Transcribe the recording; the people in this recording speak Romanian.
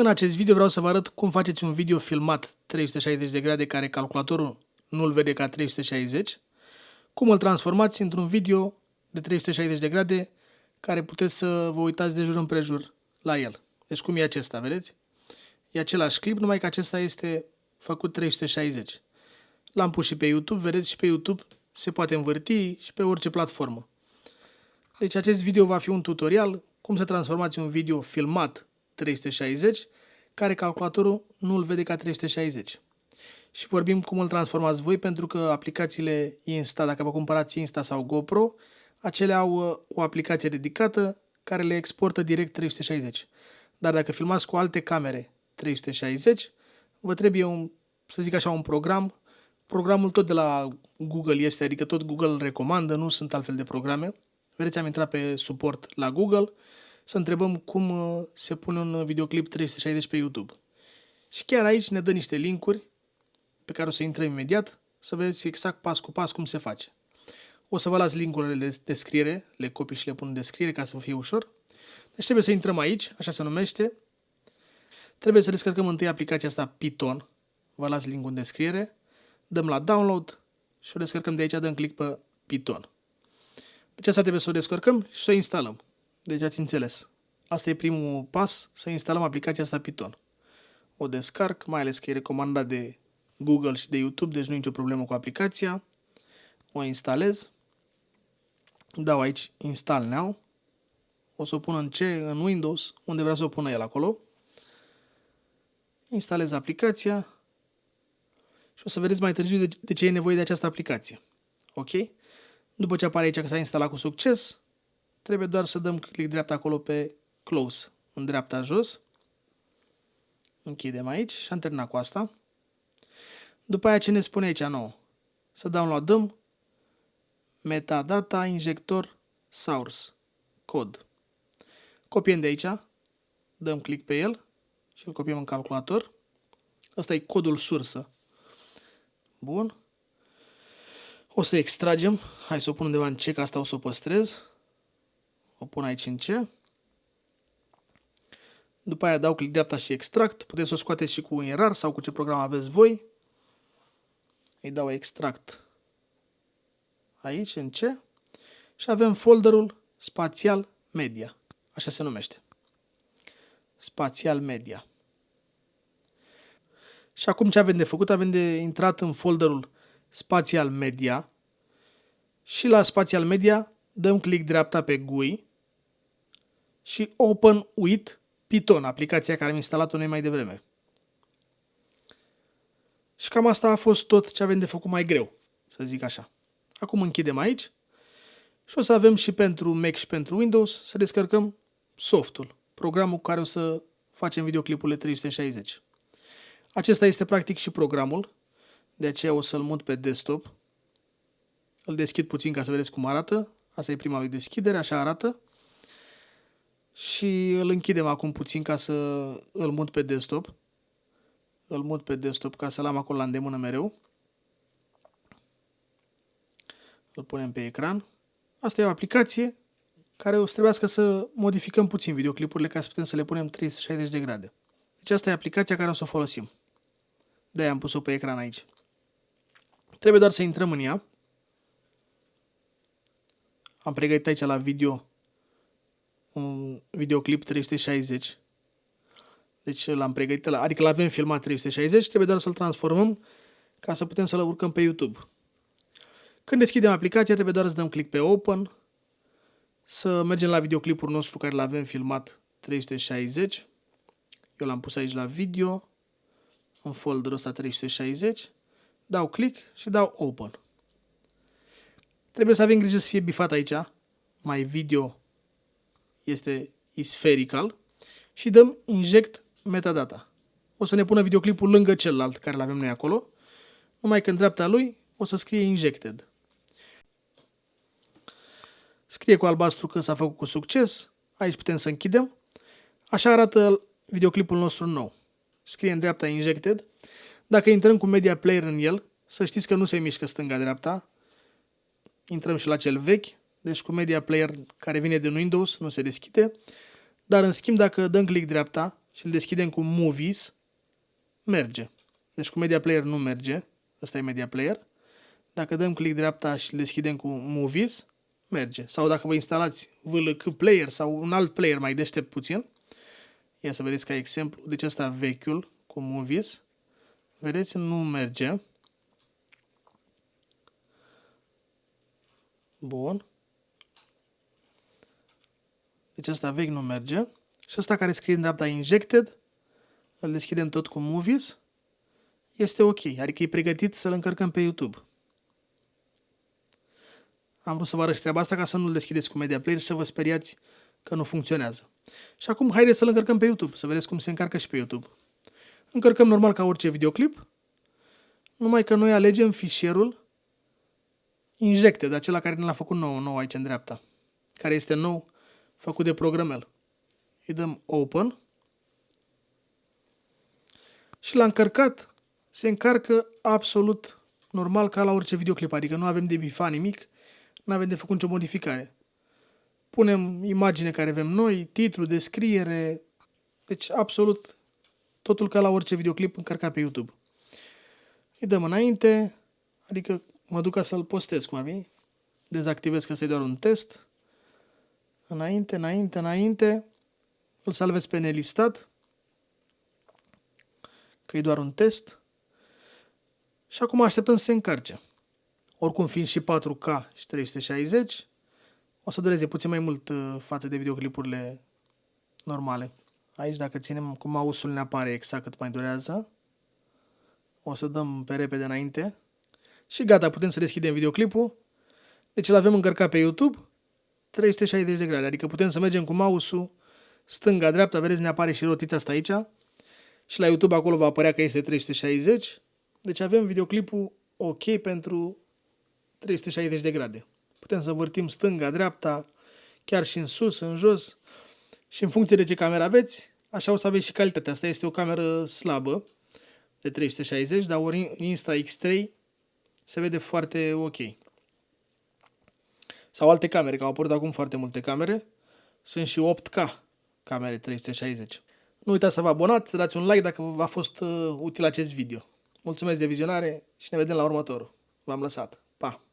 În acest video vreau să vă arăt cum faceți un video filmat 360 de grade care calculatorul nu îl vede ca 360, cum îl transformați într-un video de 360 de grade care puteți să vă uitați de jur împrejur la el. Deci cum e acesta, vedeți? E același clip, numai că acesta este făcut 360. L-am pus și pe YouTube, vedeți, și pe YouTube se poate învârti și pe orice platformă. Deci acest video va fi un tutorial cum să transformați un video filmat 360 care calculatorul nu îl vede ca 360. Și vorbim cum îl transformați voi, pentru că aplicațiile Insta, dacă vă cumpărați Insta sau GoPro, acelea au o aplicație dedicată care le exportă direct 360. Dar dacă filmați cu alte camere 360, vă trebuie să zic așa, un program. Programul tot de la Google este, adică tot Google îl recomandă, nu sunt altfel de programe. Vedeți, am intrat pe suport la Google să întrebăm cum se pune un videoclip 360 pe YouTube. Și chiar aici ne dă niște linkuri pe care o să intrăm imediat, să vedeți exact pas cu pas cum se face. O să vă las linkurile de descriere, le copii și le pun în descriere ca să vă fie ușor. Deci trebuie să intrăm aici, așa se numește. Trebuie să descărcăm întâi aplicația asta Python. Vă las linkul în descriere. Dăm la download și o descărcăm de aici, dăm click pe Python. Deci asta trebuie să o descărcăm și să o instalăm. Deci ați înțeles. Asta e primul pas, să instalăm aplicația asta Python. O descarc, mai ales că e recomandat de Google și de YouTube, deci nu e nicio problemă cu aplicația. O instalez. Dau aici Install Now. O să o pun în C, în Windows, unde vrea să o pună el acolo. Instalez aplicația. Și o să vedeți mai târziu de ce e nevoie de această aplicație. Ok? După ce apare aici că s-a instalat cu succes, trebuie doar să dăm click dreapta acolo pe Close, în dreapta jos. Închidem aici și am terminat cu asta. După aia ce ne spune aici nouă? Să downloadăm metadata injector source code. Copiem de aici, dăm click pe el și îl copiem în calculator. Ăsta e codul sursă. Bun. O să extragem. Hai să o pun undeva în C, că asta o să o păstrez. O pun aici în C. După aia dau click dreapta și extract. Puteți să o scoateți și cu un rar sau cu ce program aveți voi. Îi dau extract aici în C. Și avem folderul Spațial Media. Așa se numește. Spațial Media. Și acum ce avem de făcut? Avem de intrat în folderul Spațial Media. Și la Spațial Media dăm click dreapta pe GUI și Open with Python, aplicația care am instalat-o noi mai devreme. Și cam asta a fost tot ce avem de făcut mai greu, să zic așa. Acum închidem aici și o să avem și pentru Mac și pentru Windows să descărcăm softul, programul cu care o să facem videoclipurile 360. Acesta este practic și programul, de aceea o să-l mut pe desktop. Îl deschid puțin ca să vedeți cum arată. Asta e prima lui deschidere, așa arată. Și îl închidem acum puțin ca să îl mut pe desktop. Îl mut pe desktop ca să-l am acolo la îndemână mereu. Îl punem pe ecran. Asta e o aplicație care o să trebuiască să modificăm puțin videoclipurile ca să putem să le punem 360 de grade. Deci asta e aplicația care o să o folosim. De-aia am pus-o pe ecran aici. Trebuie doar să intrăm în ea. Am pregătit aici la video un videoclip 360. Deci l-am pregătit, adică l-avem filmat 360, trebuie doar să-l transformăm ca să putem să-l urcăm pe YouTube. Când deschidem aplicația, trebuie doar să dăm click pe Open, să mergem la videoclipul nostru care l-avem filmat 360. Eu l-am pus aici la video, în folderul ăsta 360, dau click și dau Open. Trebuie să avem grijă să fie bifat aici, My Video este spherical, și dăm Inject Metadata. O să ne pună videoclipul lângă celălalt care l-avem noi acolo, numai că în dreapta lui o să scrie Injected. Scrie cu albastru că s-a făcut cu succes, aici putem să închidem. Așa arată videoclipul nostru nou. Scrie în dreapta Injected. Dacă intrăm cu Media Player în el, să știți că nu se mișcă stânga-dreapta. Intrăm și la cel vechi, deci cu Media Player care vine din Windows nu se deschide. Dar în schimb, dacă dăm click dreapta și îl deschidem cu Movies, merge. Deci cu Media Player nu merge. Ăsta e Media Player. Dacă dăm click dreapta și îl deschidem cu Movies, merge. Sau dacă vă instalați VLC Player sau un alt player mai deștept puțin, ia să vedeți ca exemplu. Deci ăsta vechiul cu Movies, vedeți, nu merge. Bun. Deci ăsta vechi nu merge. Și ăsta care scrie în dreapta Injected, îl deschidem tot cu Movies, este ok. Adică e pregătit să-l încărcăm pe YouTube. Am vrut să vă arăt treaba asta ca să nu-l deschideți cu Media Player și să vă speriați că nu funcționează. Și acum haideți să-l încărcăm pe YouTube, să vedeți cum se încarcă și pe YouTube. Încărcăm normal ca orice videoclip, numai că noi alegem fișierul Injected, acela care ne l-a făcut nou aici în dreapta, care este nou, făcut de programel. Îi dăm Open și l-a încărcat. Se încarcă absolut normal ca la orice videoclip, adică nu avem de bifat nimic, nu avem de făcut nicio modificare. Punem imagine care avem noi, titlu, descriere, deci absolut totul ca la orice videoclip încărcat pe YouTube. Îi dăm înainte, adică mă duc ca să-l postez, cum ar fi. Dezactivez că ăsta e doar un test. Înainte, îl salvez pe nelistat, că e doar un test. Și acum așteptăm să se încarce. Oricum fiind și 4K și 360, o să dureze puțin mai mult față de videoclipurile normale. Aici dacă ținem cu mouse-ul ne apare exact cât mai durează. O să dăm pe repede înainte. Și gata, putem să deschidem videoclipul. Deci îl avem încărcat pe YouTube 360 de grade. Adică putem să mergem cu mouse-ul stânga-dreapta, vedeți, ne apare și rotița asta aici. Și la YouTube acolo va apărea că este 360. Deci avem videoclipul ok pentru 360 de grade. Putem să învârtim stânga-dreapta, chiar și în sus, în jos. Și în funcție de ce cameră aveți, așa o să aveți și calitatea. Asta este o cameră slabă de 360, dar ori Insta-X3 se vede foarte ok. Sau alte camere, că au apărut acum foarte multe camere. Sunt și 8K camere 360. Nu uitați să vă abonați, să dați un like dacă v-a fost util acest video. Mulțumesc de vizionare și ne vedem la următorul. V-am lăsat. Pa!